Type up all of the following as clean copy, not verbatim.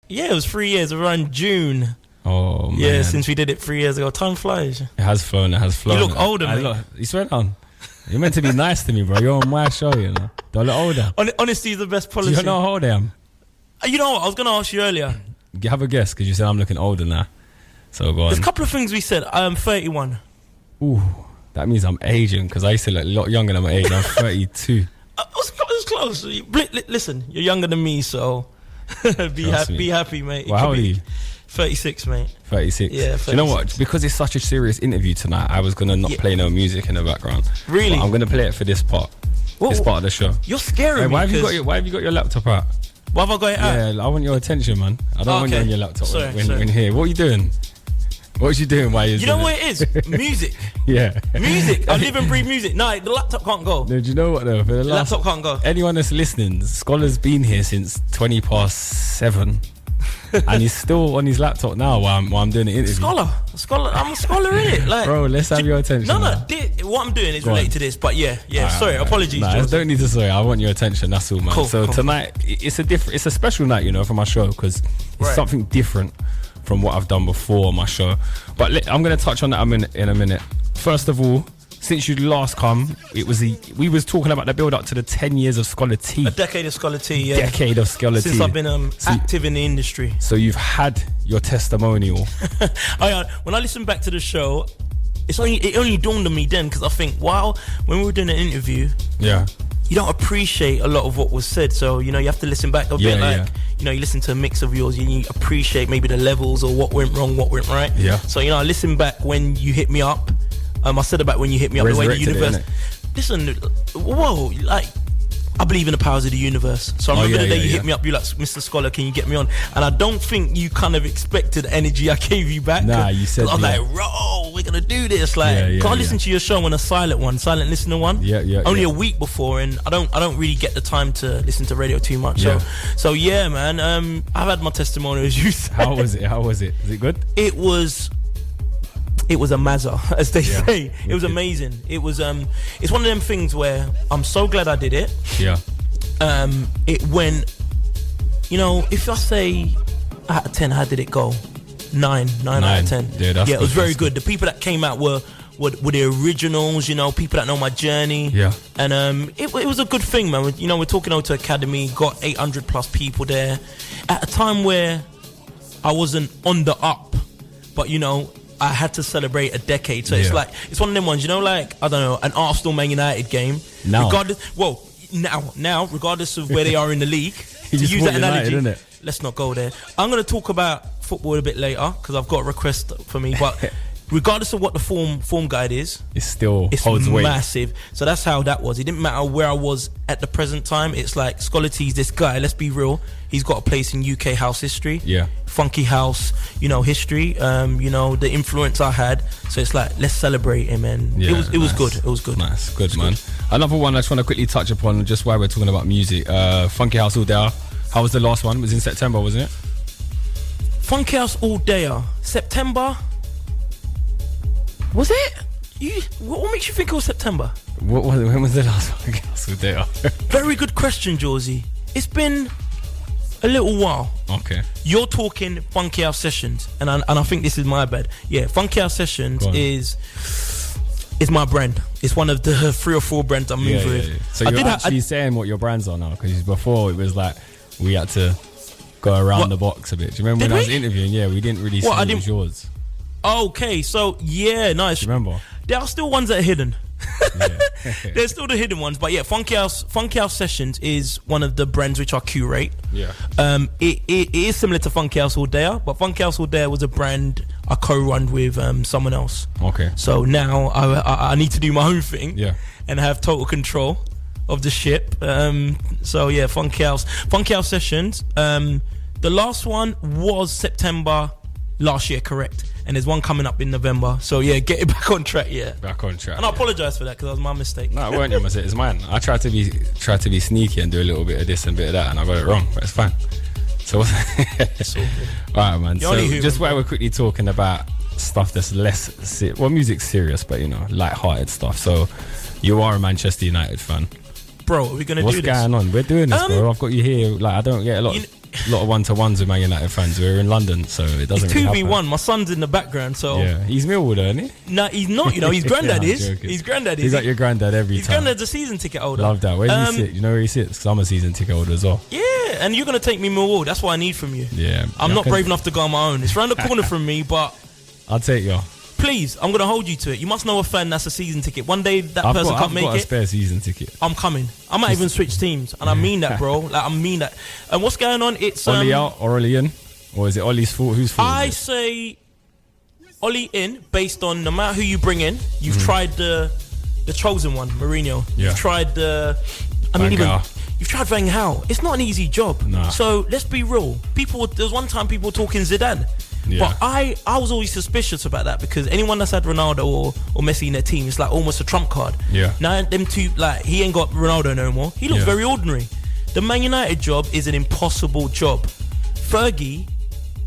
Yeah, it was 3 years, around June. Oh, man. Yeah, since we did it 3 years ago. Time flies. It has flown. You look older, mate. You swear down. You're meant to be nice to me, bro. You're on my show, you know. Do I look older? Honesty is the best policy. Do you know how old I am? You know what? I was going to ask you earlier. Have a guess, because you said I'm looking older now. So go on. There's a couple of things we said. I'm 31. Ooh, that means I'm aging, because I used to look a lot younger than my age. I'm 32. It was close. Listen, you're younger than me, so be happy, mate. Well, how old are you? 36, mate. 36. Yeah, 36. You know what? Because it's such a serious interview tonight, I was going to not play no music in the background. Really? But I'm going to play it for this part. This part of the show. You're scaring me. Why have you got your laptop out? Why have I got it out? Yeah, I want your attention, man. I don't want you on your laptop when here. What are you doing? What are you doing while you're You know what it is? Music. Yeah. Music. I live and breathe music. No, the laptop can't go. No, do you know what though? The laptop can't go. Anyone that's listening, Scholar's been here since 7:20. And he's still on his laptop now while I'm doing the interview. Scholar. I'm a scholar in it. Like, bro, let's have your attention. No. What I'm doing is related to this, but yeah. Sorry, apologies. Nah, don't need to sorry. I want your attention. That's all, man. Cool, tonight it's a special night, you know, for my show because it's something different from what I've done before on my show. But I'm going to touch on that in a minute. First of all, since you last come, we was talking about the build up to the 10 years of Scholar T. A decade of Scholar T, yeah. Decade of Scholar T. Since I've been active in the industry. So you've had your testimonial. When I listen back to the show, it only dawned on me then because I think, wow, when we were doing an interview, you don't appreciate a lot of what was said. So, you know, you have to listen back a bit you know, you listen to a mix of yours and you appreciate maybe the levels or what went wrong, what went right. Yeah. So, you know, I listened back when you hit me up. I said about when you hit me up, the way the universe. Listen, whoa, like, I believe in the powers of the universe. So I remember the day you hit me up, you like, Mr. Scholar, can you get me on? And I don't think you kind of expected the energy I gave you back. Nah, you said. I was like, bro, we're gonna do this. Like, can't listen to your show on a silent listener one. Only a week before, and I don't really get the time to listen to radio too much. So yeah, man. I've had my testimonial, as you said. How was it? Is it good? It was a mazza, as they say. It was amazing. It was it's one of them things where I'm so glad I did it. Yeah. It went, you know, if I say out of 10, how did it go? 9 out of 10. Yeah, it was very good. The people that came out were the originals, you know, people that know my journey. Yeah. And it was a good thing, man. You know, we're talking out to Academy, got 800 plus people there at a time where I wasn't on the up, but you know, I had to celebrate a decade. So it's like, it's one of them ones, you know, like, I don't know, an Arsenal Man United game. Now, regardless of where they are in the league, to use that analogy, United, let's not go there. I'm going to talk about football a bit later because I've got a request for me, but regardless of what the form guide is, it's holds massive. Weight. So that's how that was. It didn't matter where I was at the present time. It's like, Scholar T's this guy, let's be real, he's got a place in UK house history. Yeah. Funky house, you know, history, you know, the influence I had. So it's like, let's celebrate him, and it was good. It was good. Nice, good, man. Another one I just want to quickly touch upon, just while we're talking about music. Funky House All Day. How was the last one? It was in September, wasn't it? Funky House All Day, September. Was it? What makes you think it was September? When was the last Funky House All Day? Very good question, Jawzy. It's been a little while. Okay. You're talking Funky House Sessions, and I think this is my bad. Yeah, Funky House Sessions is my brand. It's one of the 3 or 4 brands I'm moving with. Yeah. So you're actually saying what your brands are now, because before it was like we had to go around the box a bit. Do you remember when I was interviewing? Yeah, we didn't really say it was yours. Okay, so yeah, nice. Remember, there are still ones that are hidden. There's still the hidden ones, but yeah, Funky House Sessions is one of the brands which I curate. Yeah. It is similar to Funky House All Day, but Funky House All Day was a brand I co-run with someone else. Okay. So now I need to do my own thing. Yeah. And have total control of the ship. So yeah, Funky House Sessions. The last one was September last year, correct? And there's one coming up in November. So yeah, get it back on track. Yeah, back on track. And I apologise for that because that was my mistake. No, it weren't your mistake. It's mine. I tried to be sneaky and do a little bit of this and a bit of that, and I got it wrong. But it's fine. So it's all good. All right, man. So just while we're quickly talking about stuff that's less music's serious, but you know, light-hearted stuff. So you are a Manchester United fan, bro. Are we gonna do this? What's going on? We're doing this, bro. I've got you here. Like, I don't get a lot. a lot of one-to-ones with Man United fans. We're in London, so it doesn't really happen. 2v1. My son's in the background, so... Yeah, he's Millwall, though, isn't he? No, he's not, his granddad is. His granddad is. He's like your granddad every time. His granddad's a season ticket holder. Love that. Where do you sit? You know where he sits? Because I'm a season ticket holder as well. Yeah, and you're going to take me Millwall. That's what I need from you. Yeah. I'm not brave enough to go on my own. It's round the corner from me, but... I'll take you. Please, I'm going to hold you to it. You must know a fan that's a season ticket. One day that person can't make it. I've got a spare season ticket. I'm coming. I might even switch teams. And I mean that, bro. Like, I mean that. And what's going on? It's... Ollie out or Ollie in? Or is it Ollie's fault? Whose fault? I say Ollie in, based on no matter who you bring in. You've tried the chosen one, Mourinho. Yeah. You've tried you've tried Van Gaal. It's not an easy job. Nah. So let's be real. There's one time people were talking Zidane. Yeah. But I was always suspicious about that, because anyone that's had Ronaldo or Messi in their team, it's like almost a trump card. Yeah. Now them two, like, he ain't got Ronaldo no more. He looks very ordinary. The Man United job is an impossible job. Fergie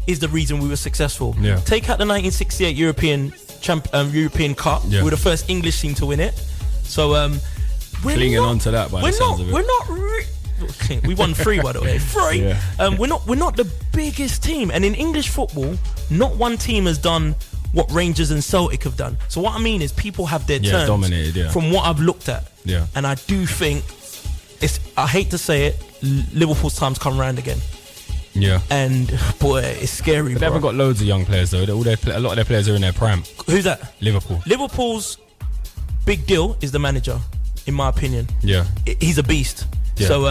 is the reason we were successful. Yeah. Take out the 1968 European Cup. Yeah. We're the first English team to win it. So we're clinging on to that by the sounds of it. We won 3, by the way. 3. Yeah. We're not the biggest team, and in English football, not one team has done what Rangers and Celtic have done. So what I mean is, people have their turns dominated, from what I've looked at. Yeah. And I do think I hate to say it, Liverpool's time's come around again. Yeah. And boy, it's scary. But they haven't got loads of young players though. A lot of their players are in their prime. Who's that? Liverpool. Liverpool's big deal is the manager, in my opinion. Yeah. He's a beast. Yeah. So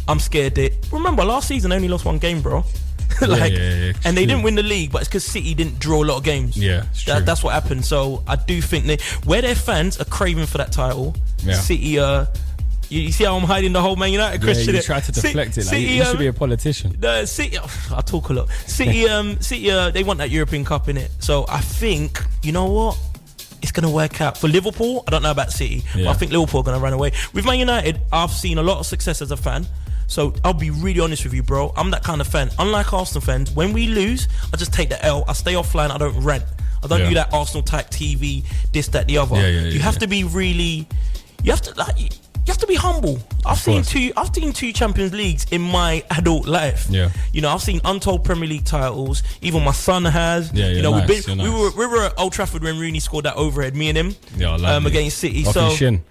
I'm scared that... Remember, last season they only lost 1 game, bro. And they didn't win the league, but it's because City didn't draw a lot of games. Yeah, that's what happened. So I do think where their fans are craving for that title, City... You see how I'm hiding the whole Man United question? You try to deflect it. Like, you should be a politician. City, I talk a lot. City, they want that European Cup in it. So I think, you know what? It's going to work out. For Liverpool, I don't know about City, but I think Liverpool are going to run away. With Man United, I've seen a lot of success as a fan. So I'll be really honest with you, bro. I'm that kind of fan. Unlike Arsenal fans, when we lose, I just take the L. I stay offline. I don't rant. I don't do that Arsenal type TV, this, that, the other. You have to be really... You have to be humble. I've seen two Champions Leagues in my adult life. Yeah. You know, I've seen untold Premier League titles. Even my son has. Yeah, you know, nice, we were at Old Trafford when Rooney scored that overhead. Me and him. Yeah, against City. Off his shin.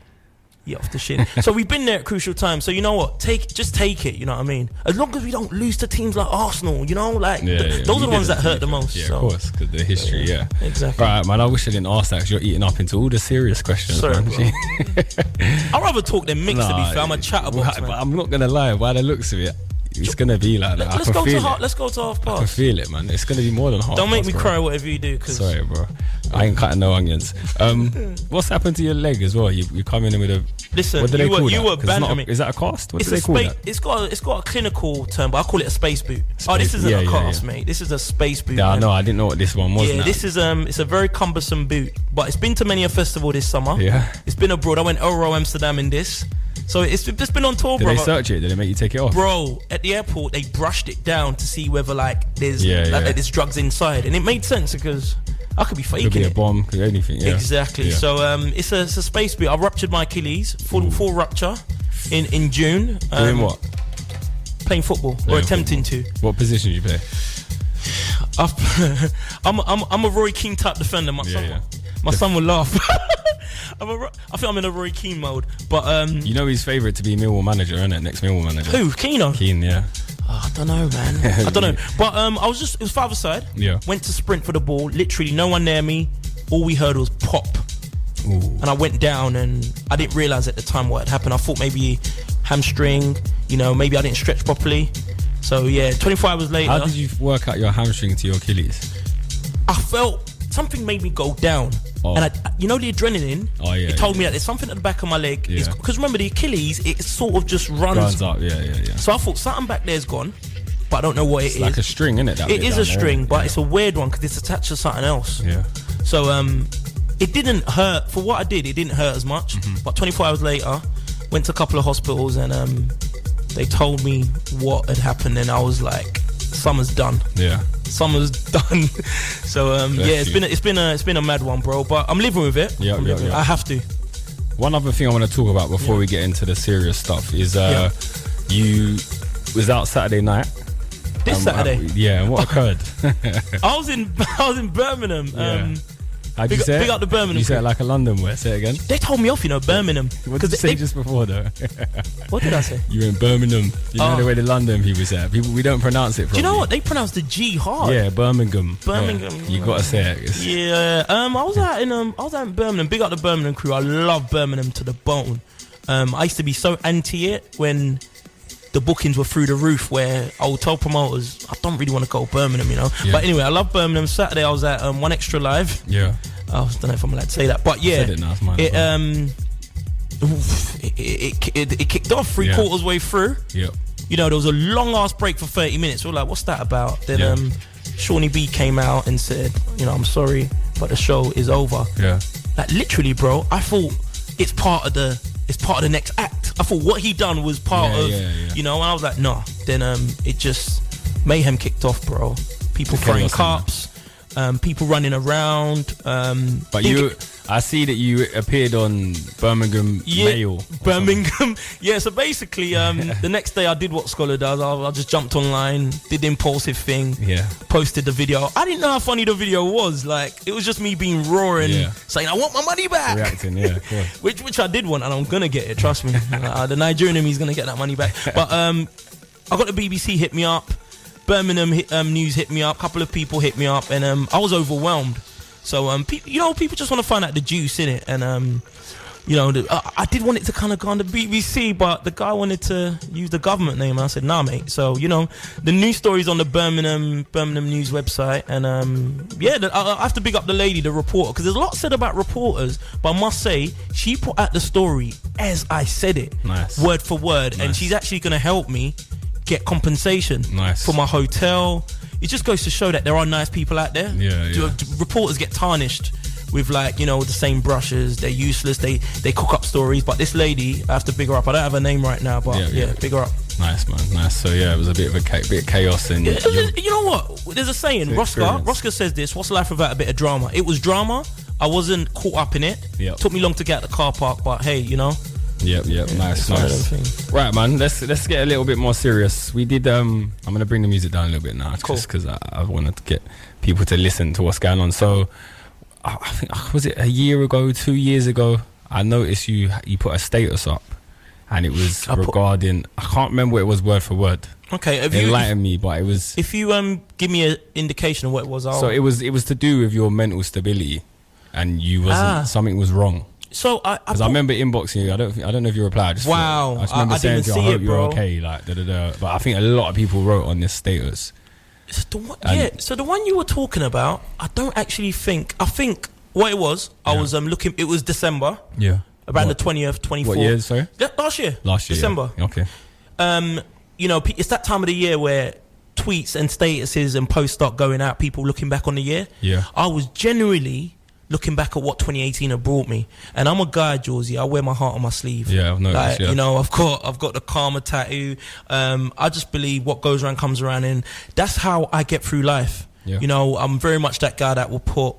Yeah, off the shin. So we've been there at crucial times. So you know what? Just take it. You know what I mean? As long as we don't lose to teams like Arsenal, you know, like those are the ones that hurt the most. Yeah, of course, because the history. Yeah, exactly. Right, man. I wish I didn't ask that, because you're eating up into all the serious questions. Sorry, man. I'd rather talk than mix. To be fair, I'm a chatterbox. But I'm not gonna lie. By the looks of it, it's gonna be like that. Let's go to half past. I can feel it, man. It's gonna be more than half. Don't make me cry, whatever you do. Cause sorry, bro. I ain't cutting no onions. What's happened to your leg as well? You come in with a... Listen, what do they call you were banning me. Is that a cast? What do they call that? It's got a clinical term, but I call it a space boot. This isn't a cast, mate. This is a space boot. Yeah, no, I didn't know what this one was. Yeah, this is it's a very cumbersome boot, but it's been to many a festival this summer. Yeah, it's been abroad. I went Euro Amsterdam in this. So it's just been on tour, bro. Did they search it? Did they make you take it off? Bro, at the airport, they brushed it down to see whether there's drugs inside. And it made sense, because I could be faking it. Could be a bomb, could be anything, yeah. Exactly. Yeah. So it's a space boot. I ruptured my Achilles, full rupture in June. Doing what? Playing football, or attempting to. What position do you play? I'm a Roy Keane type defender. My son will laugh. I think I'm in a Roy Keane mode, but you know his favourite to be Millwall manager, isn't it? Next Millwall manager. Who? Keane, yeah. I don't know, man. I don't know. But it was father side. Yeah. Went to sprint for the ball. Literally no one near me. All we heard was pop. Ooh. And I went down, and I didn't realise at the time what had happened. I thought maybe hamstring, maybe I didn't stretch properly. So yeah, 24 hours later. How did you work out your hamstring to your Achilles? I felt something made me go down. Oh. And the adrenaline, it told me that there's something at the back of my leg. Because remember, the Achilles, it sort of just runs up. Yeah. So I thought something back there's gone, but I don't know what it's like a string, isn't it? It is a string, but it's a weird one, because it's attached to something else. Yeah. So it didn't hurt. For what I did, it didn't hurt as much. Mm-hmm. But 24 hours later, went to a couple of hospitals, and they told me what had happened, and I was like, summer's done. Yeah. Summer's done. So it's been a mad one, bro. But I'm living with it. Yeah. I have to. One other thing I want to talk about before we get into the serious stuff is you was out Saturday night This Saturday. And what occurred? I was in Birmingham. How'd you say it? Big up the Birmingham. You say it like a London word. Say it again. They told me off, Birmingham. What did you say just before, though? What did I say? You were in Birmingham. You know the way the London people say it. We don't pronounce it properly. Do you know what? They pronounce the G hard. Yeah, Birmingham. Birmingham. Yeah. You gotta say it. Yeah. I was out in Birmingham. Big up the Birmingham crew. I love Birmingham to the bone. I used to be so anti it when the bookings were through the roof, where I would tell promoters, I don't really want to go to Birmingham, Yeah. But anyway, I love Birmingham. Saturday I was at One Extra Live. Yeah. I don't know if I'm allowed to say that, but yeah. I said it now, it's mine. It kicked off three quarters way through. Yeah. There was a long ass break for 30 minutes. We were like, what's that about? Then Shawnee B came out and said, I'm sorry, but the show is over. Yeah. Like literally, bro, I thought it's part of the next act. I thought what he done was part of, and I was like, nah. Then it just, mayhem kicked off, bro. People throwing cups, people running around. But I see that you appeared on Birmingham Mail. Birmingham. Yeah, so basically, the next day I did what Scholar does. I just jumped online, did the impulsive thing, posted the video. I didn't know how funny the video was. Like, it was just me being roaring, saying, I want my money back. Reacting, of course. which I did want, and I'm going to get it, trust me. The Nigerian in me is going to get that money back. But I got the BBC hit me up. Birmingham News hit me up. A couple of people hit me up, and I was overwhelmed. So people just want to find out the juice in it, and I did want it to kind of go on the BBC, but the guy wanted to use the government name, and I said, nah, mate. So the news story's on the Birmingham News website, and I have to big up the lady, the reporter, because there's a lot said about reporters, but I must say she put out the story as I said it, word for word, and she's actually going to help me get compensation for my hotel. It just goes to show that there are nice people out there. Reporters get tarnished with the same brushes. They're useless. They cook up stories. But this lady, I have to big her up. I don't have her name right now, but big her up. Nice, man. Nice. So it was a bit of chaos. And you know what? There's a saying. Roscar says this. What's life without a bit of drama? It was drama. I wasn't caught up in it. Took me long to get out the car park, but hey, Nice. Right, man. Let's get a little bit more serious. We did. I'm gonna bring the music down a little bit now, just because I wanted to get people to listen to what's going on. So, I think was it a year ago, 2 years ago? I noticed you put a status up, and it was regarding. I can't remember what it was word for word. Okay, enlighten me, but it was. If you give me an indication of what it was, so it was to do with your mental stability, and you wasn't something was wrong. So I remember inboxing you. I don't know if you replied. Wow. I just remember saying to you, I hope you're okay. But I think a lot of people wrote on this status. So the one you were talking about, I don't actually think. I think what it was, I was looking. It was December. Yeah. Around the 20th, 24th. What year? Sorry. Last year. December. Yeah. Okay. It's that time of the year where tweets and statuses and posts start going out. People looking back on the year. Yeah. I was genuinely looking back at what 2018 had brought me, and I'm a guy, Jawzy. I wear my heart on my sleeve. Yeah, I've noticed. I've got the karma tattoo. I just believe what goes around comes around, and that's how I get through life. Yeah. I'm very much that guy that will put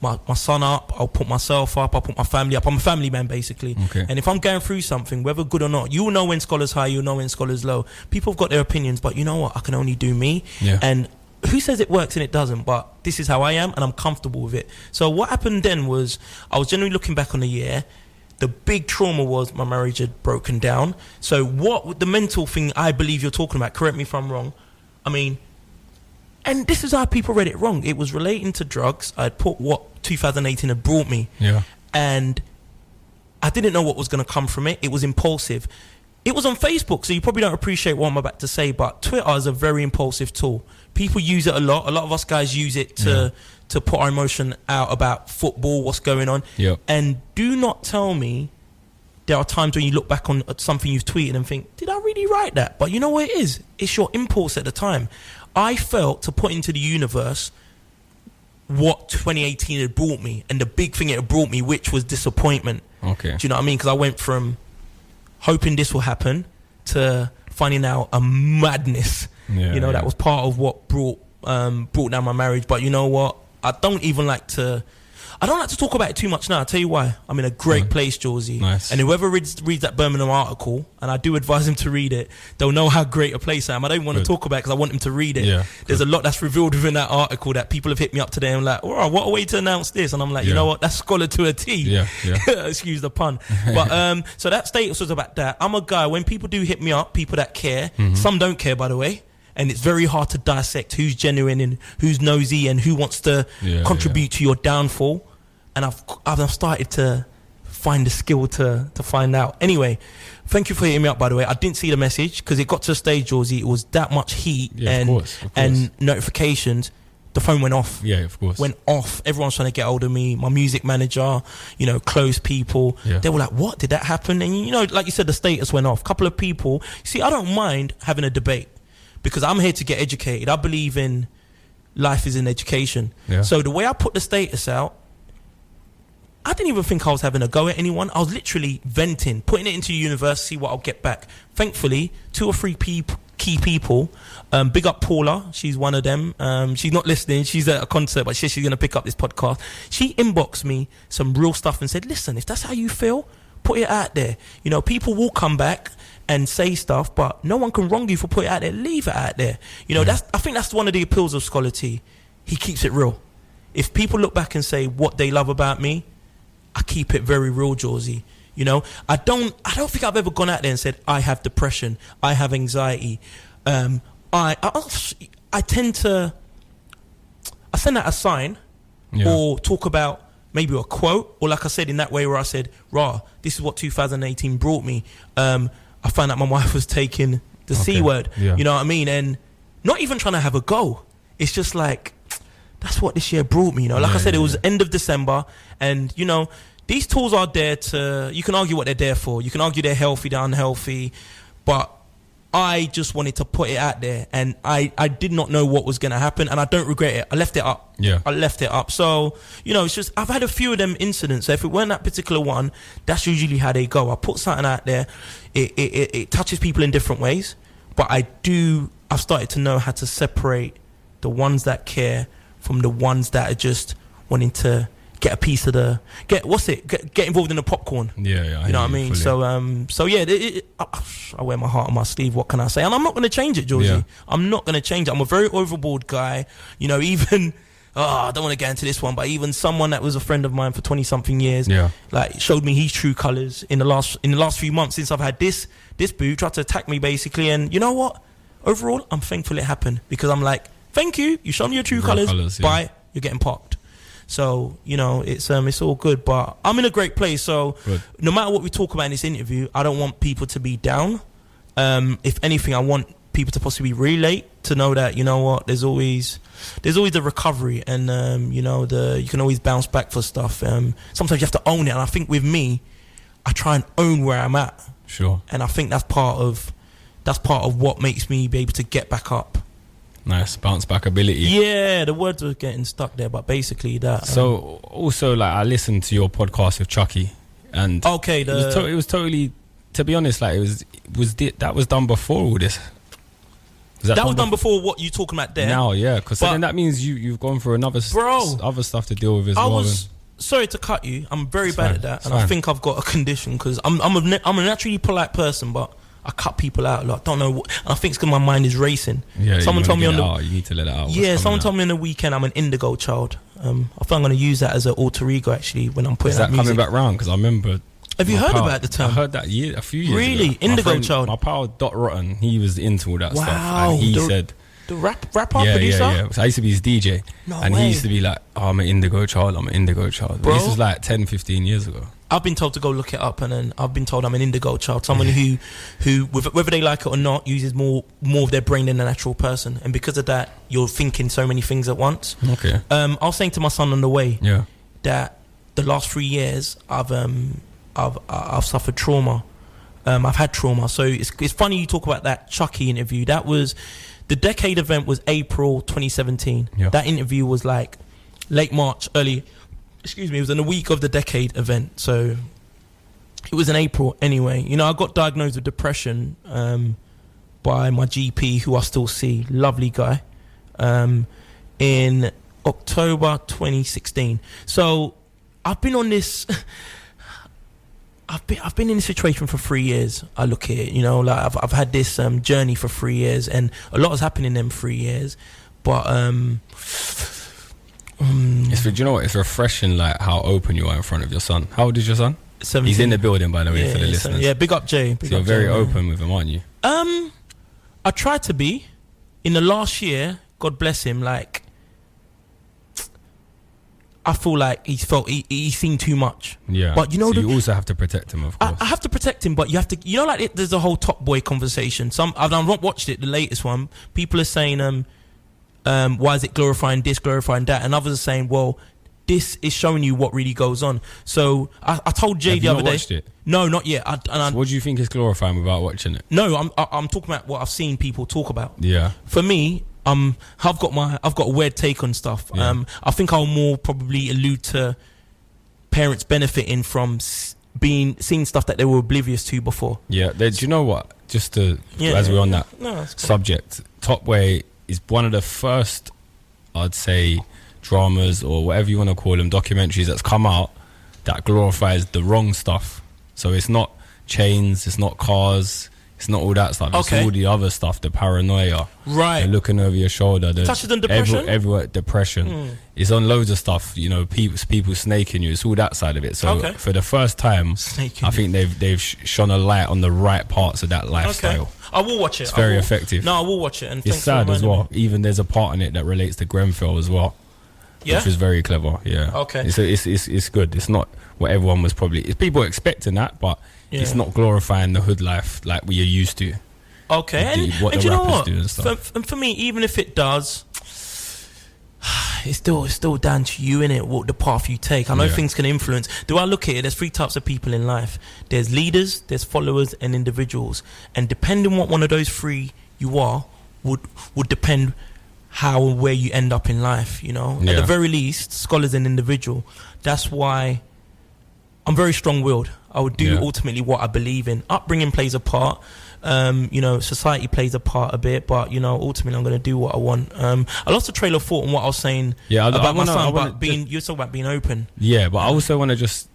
my son up. I'll put myself up. I'll put my family up. I'm a family man, basically. Okay. And if I'm going through something, whether good or not, you'll know when Scholar's high. You'll know when Scholar's low. People have got their opinions, but you know what? I can only do me. Yeah. And who says it works and it doesn't? But this is how I am, and I'm comfortable with it. So what happened then was, I was generally looking back on the year. The big trauma was my marriage had broken down. So what the mental thing I believe you're talking about, correct me if I'm wrong, and this is how people read it wrong. It was relating to drugs. I'd put what 2018 had brought me. Yeah. And I didn't know what was going to come from it. It was impulsive. It was on Facebook, so you probably don't appreciate what I'm about to say, but Twitter is a very impulsive tool. People use it a lot. A lot of us guys use it to put our emotion out about football, what's going on. Yep. And do not tell me there are times when you look back on something you've tweeted and think, did I really write that? But you know what it is? It's your impulse at the time. I felt to put into the universe what 2018 had brought me, and the big thing it had brought me, which was disappointment. Okay. Do you know what I mean? Because I went from hoping this will happen to finding out a madness. That was part of what brought down my marriage. But you know what? I don't even like to. I don't like to talk about it too much now. I'll tell you why. I'm in a great place, Jawzy. Nice. And whoever reads that Birmingham article, and I do advise them to read it, they'll know how great a place I am. I don't want to talk about it because I want them to read it. Yeah, there's a lot that's revealed within that article that people have hit me up today and like, oh, what a way to announce this. And I'm like, you know what? That's scholar to a T. Yeah. Excuse the pun. But so that status was about that. I'm a guy, when people do hit me up, people that care, some don't care, by the way. And it's very hard to dissect who's genuine and who's nosy and who wants to contribute to your downfall. And I've started to find the skill to find out. Anyway, thank you for hitting me up, by the way. I didn't see the message because it got to a stage, Jawzy, it was that much heat and notifications. The phone went off. Yeah, of course. Went off. Everyone's trying to get hold of me. My music manager, close people. Yeah. They were like, what? Did that happen? And, like you said, the status went off. A couple of people. See, I don't mind having a debate, because I'm here to get educated. I believe in life is in education. Yeah. So the way I put the status out, I didn't even think I was having a go at anyone. I was literally venting, putting it into the universe, see what I'll get back. Thankfully, 2 or 3 key people. Big up Paula. She's one of them. She's not listening. She's at a concert, but she's going to pick up this podcast. She inboxed me some real stuff and said, listen, if that's how you feel, put it out there. People will come back and say stuff, but no one can wrong you for putting it out there. Leave it out there. I think that's one of the appeals of Scholar T. He keeps it real. If people look back and say what they love about me, I keep it very real, Jawzy. I don't think I've ever gone out there and said I have depression, I have anxiety. I tend to send out a sign or talk about maybe a quote, or like I said in that way where I said, this is what 2018 brought me. I found out my wife was taking the C word. Yeah. You know what I mean? And not even trying to have a go. It's just like, that's what this year brought me. Like I said, it was end of December. And, these tools are there to, you can argue what they're there for. You can argue they're healthy, they're unhealthy. But I just wanted to put it out there. And I did not know what was going to happen. And I don't regret it. I left it up. Yeah. I left it up. So, it's just, I've had a few of them incidents. So if it weren't that particular one, that's usually how they go. I put something out there. It touches people in different ways. But I've started to know how to separate the ones that care from the ones that are just wanting to get a piece of get involved in the popcorn. Yeah. You know what I mean? Fully. So I wear my heart on my sleeve. What can I say? And I'm not going to change it, Jawzy. Yeah. I'm not going to change it. I'm a very overboard guy. Even I don't want to get into this one, but even someone that was a friend of mine for 20-something years, like showed me his true colours in the last few months since I've had this boo tried to attack me basically. And you know what? Overall, I'm thankful it happened, because I'm like, thank you. You showed me your true colours. Bye. You're getting parked. So, it's all good, but I'm in a great place. So no matter what we talk about in this interview, I don't want people to be down. If anything, I want people to possibly relate, to know that, there's always the recovery, and, you can always bounce back for stuff. Sometimes you have to own it. And I think with me, I try and own where I'm at. Sure. And I think that's part of what makes me be able to get back up. Nice bounce back ability. Yeah, the words were getting stuck there, but basically that. So also, like, I listened to your podcast with Chucky, and it was totally, to be honest, like that was done before all this. That was done before what you talking about there. Now, yeah, because then that means you've gone through other stuff to deal with as well. Sorry to cut you. I'm very bad at that, and I think I've got a condition, because I'm a naturally polite person, but I cut people out. Like, don't know what, and I think it's because my mind is racing. Yeah, someone told me you need to let it out. Yeah, someone told me on the weekend I'm an indigo child. I think I'm going to use that as an alter ego actually when I'm putting out music. Coming back round? Because I remember. Have you heard about the term? I heard that a few years ago. Really? Indigo child. My pal Dot Rotten, he was into all that stuff, and he said. The rapper producer? Yeah. So I used to be his DJ. He used to be like, I'm an indigo child. Bro, this was like 10, 15 years ago. I've been told to go look it up, and then I've been told I'm an indigo child. Someone who whether they like it or not, uses more of their brain than a natural person. And because of that, you're thinking so many things at once. Okay. I was saying to my son on the way that the last 3 years I've suffered trauma. I've had trauma. So it's funny you talk about that Chucky interview. That was... The Decade event was April 2017. Yeah. That interview was like late March, it was in the week of the Decade event. So it was in April anyway. I got diagnosed with depression by my GP, who I still see, lovely guy, in October 2016. So I've been on this. I've been in this situation for 3 years. I look at it, you know, like I've had this journey for 3 years, and a lot has happened in them 3 years. But do you know what? It's refreshing, like how open you are in front of your son. How old is your son? 17. He's in the building, by the way, for the listeners. Yeah, big up Jay. You're very open with him, aren't you? I try to be. In the last year, God bless him, like I feel like he's seen too much. Yeah. But you know, so you also have to protect him, of course. I have to protect him, but you have to, you know, like there's a whole Top Boy conversation. I've not watched it, the latest one. People are saying, why is it glorifying this, glorifying that? And others are saying, well, this is showing you what really goes on. So I told Jay the other day. Watched it? No, not yet. So what do you think is glorifying without watching it? No, I'm talking about what I've seen people talk about. Yeah. For me, I've got a weird take on stuff. Yeah. I think I'll more probably allude to parents benefiting from seeing stuff that they were oblivious to before. Yeah. Do you know what? Just to as we're on that subject, Top Boy is one of the first, I'd say, dramas or whatever you want to call them, documentaries that's come out that glorifies the wrong stuff. So it's not chains, it's not cars, it's not all that stuff. It's all the other stuff, the paranoia, right? They're looking over your shoulder. Touches on depression. Everywhere depression. It's on loads of stuff. You know, people snaking you. It's all that side of it. So for the first time, I think they've shone a light on the right parts of that lifestyle. Okay. I will watch it. It's very effective. No, I will watch it. And it's sad as well. Even there's a part in it that relates to Grenfell as well. Yeah? Which is very clever. Yeah. Okay. It's good. It's not what everyone was probably. People were expecting that, but it's not glorifying the hood life like we are used to. Okay. What and the you know rappers what? do and stuff. For me, even if it does, it's still down to you, innit? What the path you take. I know things can influence. Do I look at it? There's 3 types of people in life. There's leaders, there's followers, and individuals. And depending what one of those 3 you are, would depend how and where you end up in life, you know. At the very least, Scholar's an individual. That's why I'm very strong-willed. I would do ultimately what I believe in. Upbringing plays a part. You know, society plays a part a bit, but you know, ultimately I'm going to do what I want. I lost a trail of thought on what I was saying about my son, but you're talking about being open. Yeah, but I also want to just,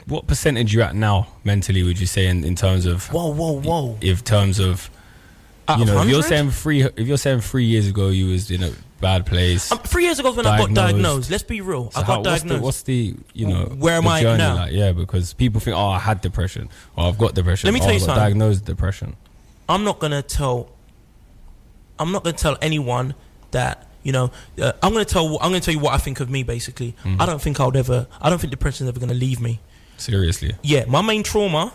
what percentage you at now mentally, would you say, in terms of whoa in terms of, you know, if you're saying 3 years ago you was in a bad place. 3 years ago when I got diagnosed. Let's be real. So I got diagnosed. What's the you know, where am I now? Like? Yeah, because people think, I had depression, or I've got depression. Let me tell you something. Diagnosed depression. I'm not gonna tell anyone that, you know. I'm gonna tell you what I think of me. Basically, I don't think depression is ever gonna leave me. Seriously. Yeah, my main trauma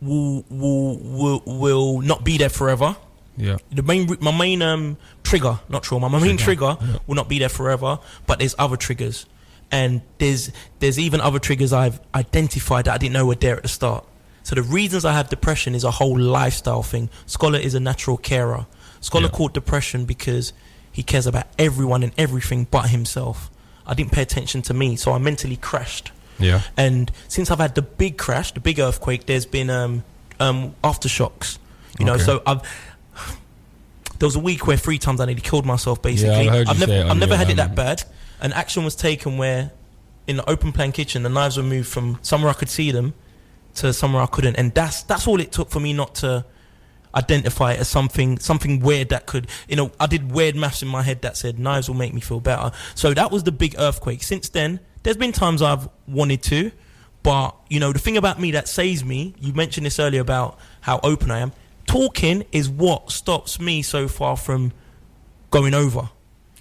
will not be there forever. Yeah. My main trigger, not trauma. My main trigger will not be there forever. But there's other triggers, and there's even other triggers I've identified that I didn't know were there at the start. So the reasons I have depression is a whole lifestyle thing. Scholar is a natural carer. Scholar caught depression because he cares about everyone and everything but himself. I didn't pay attention to me, so I mentally crashed. Yeah. And since I've had the big crash, the big earthquake, there's been aftershocks. You know, so there was a week where 3 times I nearly killed myself. Basically, I've never had it that bad. An action was taken where, in the open plan kitchen, the knives were moved from somewhere I could see them to somewhere I couldn't, and that's all it took for me not to identify it as something weird that could, you know. I did weird maths in my head that said knives will make me feel better. So that was the big earthquake. Since then, there's been times I've wanted to, but you know, the thing about me that saves me, you mentioned this earlier about how open I am. Talking is what stops me so far from going over.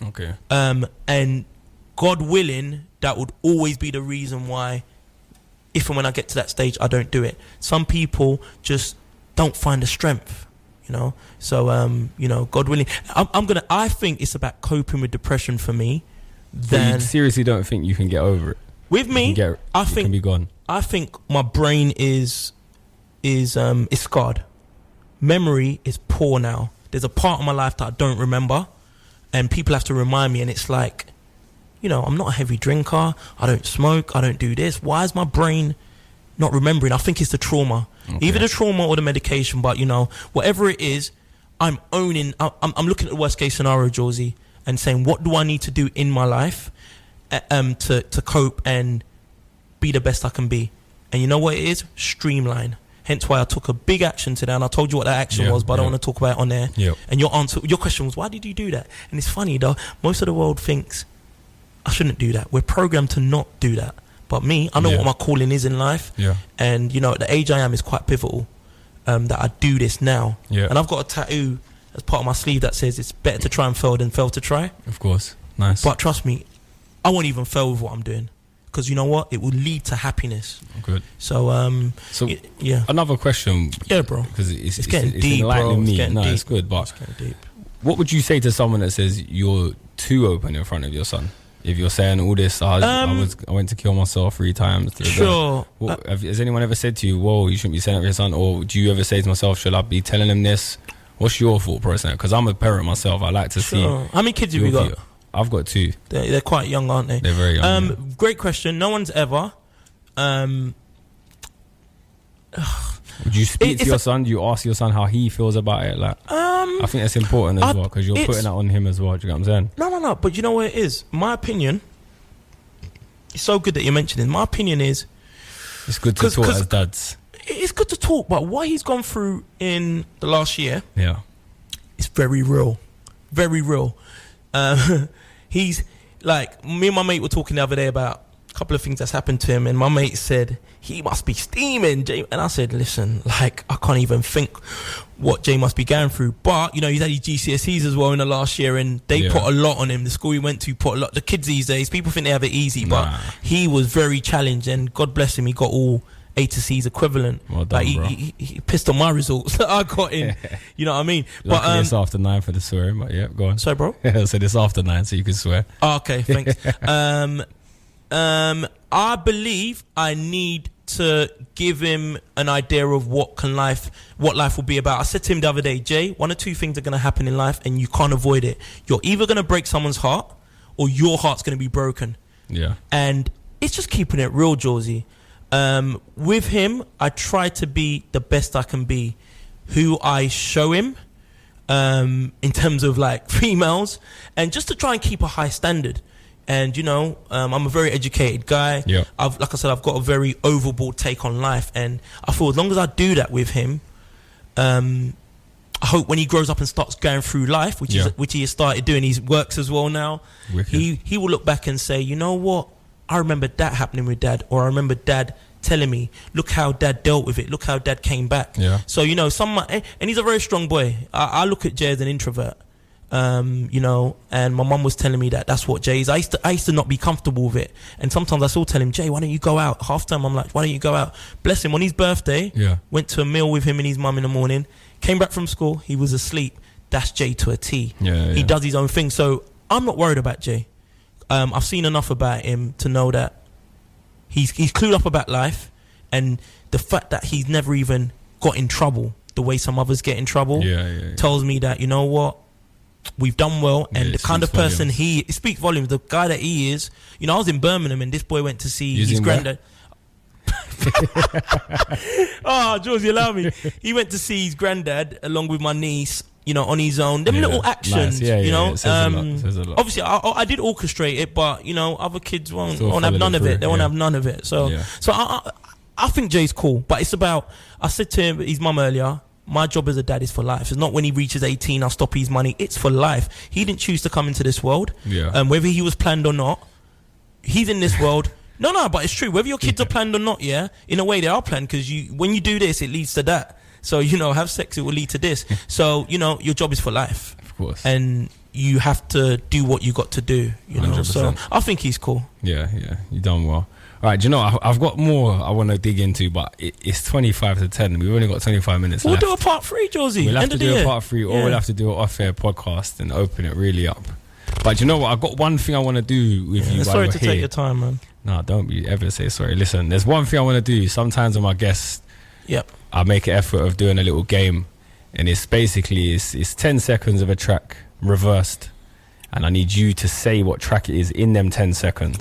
Okay. And God willing, that would always be the reason why, if and when I get to that stage, I don't do it. Some people just don't find the strength, you know. So, you know, God willing, I think it's about coping with depression for me. Then you seriously don't think you can get over it? With me, I think can be gone. I think my brain is scarred. Memory is poor now. There's a part of my life that I don't remember, and people have to remind me, and it's like, you know, I'm not a heavy drinker, I don't smoke, I don't do this. Why is my brain not remembering? I think it's the trauma. Either the trauma or the medication, but you know, whatever it is, I'm looking at the worst case scenario, Jawzy, and saying, what do I need to do in my life? to cope and be the best I can be. And you know what it is? Streamline. Hence why I took a big action today, and I told you what that action was, but I don't want to talk about it on there. And your question was, why did you do that? And it's funny though, most of the world thinks I shouldn't do that. We're programmed to not do that. But me, I know what my calling is in life. And you know, the age I am is quite pivotal, that I do this now. And I've got a tattoo as part of my sleeve that says it's better to try and fail than fail to try. Of course. Nice. But trust me, I won't even fail with what I'm doing, because you know what, it will lead to happiness. Good. So yeah, another question. Yeah, bro, because it's getting deep, bro. It's good, but what would you say to someone that says you're too open in front of your son? If you're saying all this, I went to kill myself 3 times. Sure. Has anyone ever said to you, whoa, you shouldn't be saying that to your son? Or do you ever say to myself, should I be telling him this? What's your thought process? Because I'm a parent myself. I like to see. How many kids have you got? I've got 2. They're quite young, aren't they? They're very young. Great question. No one's ever. Would you speak to your son? Do you ask your son how he feels about it? Like, I think that's important as well, because you're putting that on him as well. Do you get what I'm saying? No. But you know what it is? My opinion. It's so good that you're mentioning. My opinion is, it's good to talk as dads. It's good to talk, but what he's gone through in the last year, it's very real, very real. He's like, me and my mate were talking the other day about a couple of things that's happened to him, and my mate said he must be steaming, Jay. And I said, listen, like, I can't even think what Jay must be going through. But you know, he's had his GCSEs as well in the last year, and they put a lot on him. The school he went to put a lot. The kids these days, people think they have it easy, but he was very challenged, and God bless him, he got all A to C's equivalent. Well done, like bro. He pissed on my results that I got in. You know what I mean? Luckily it's after 9 for the swearing, but yeah, go on. Sorry, bro. So it's after 9, so you can swear. Oh, okay, thanks. I believe I need to give him an idea of what life will be about. I said to him the other day, Jay, 1 or 2 things are going to happen in life, and you can't avoid it. You're either going to break someone's heart, or your heart's going to be broken. Yeah. And it's just keeping it real, Jawzy. With him, I try to be the best I can be, who I show him, in terms of like females, and just to try and keep a high standard. And you know, I'm a very educated guy. Yeah. Like I said, I've got a very overboard take on life, and I feel as long as I do that with him, I hope when he grows up and starts going through life, which he has started doing, he works as well now. Wicked. He will look back and say, you know what, I remember that happening with Dad, or I remember Dad telling me, look how Dad dealt with it, look how Dad came back. So you know, and he's a very strong boy. I look at Jay as an introvert. You know, and my mum was telling me that that's what Jay is. I used to not be comfortable with it, and sometimes I still tell him, Jay, why don't you go out? Half time I'm like, why don't you go out? Bless him, on his birthday, went to a meal with him and his mum in the morning, came back from school, he was asleep. That's Jay to a T. He does his own thing, so I'm not worried about Jay. I've seen enough about him to know that he's clued up about life, and the fact that he's never even got in trouble the way some others get in trouble tells me that, you know what, we've done well. And the kind of person it speaks volumes. The guy that he is, you know, I was in Birmingham and this boy went to see his granddad. Oh, Jawzy, allow me. He went to see his granddad along with my niece, you know, on his own. Them little actions, you know. Obviously, I did orchestrate it, but you know, other kids won't have none of it. They won't have none of it. So I think Jay's cool, but it's about. I said to him, his mum earlier, my job as a dad is for life. It's not when he reaches 18, I'll stop his money. It's for life. He didn't choose to come into this world. Whether he was planned or not, he's in this world. No, but it's true. Whether your kids are planned or not, in a way they are planned, because when you do this, it leads to that. So, you know, have sex, it will lead to this. So, you know, your job is for life. Of course. And you have to do what you got to do, you know. 100%. So I think he's cool. Yeah, you done well. All right, do you know, I've got more I want to dig into, but it's 25 to 10. We've only got 25 minutes left. We'll do a part 3, Jawzy. We'll have to do a part 3, or we'll have to do an off-air podcast and open it really up. But do you know what? I've got one thing I want to do with you. Sorry to take your time, man. No, don't be ever say sorry. Listen, there's one thing I want to do. Sometimes with my guests, I make an effort of doing a little game, and it's basically it's 10 seconds of a track reversed, and I need you to say what track it is in them 10 seconds.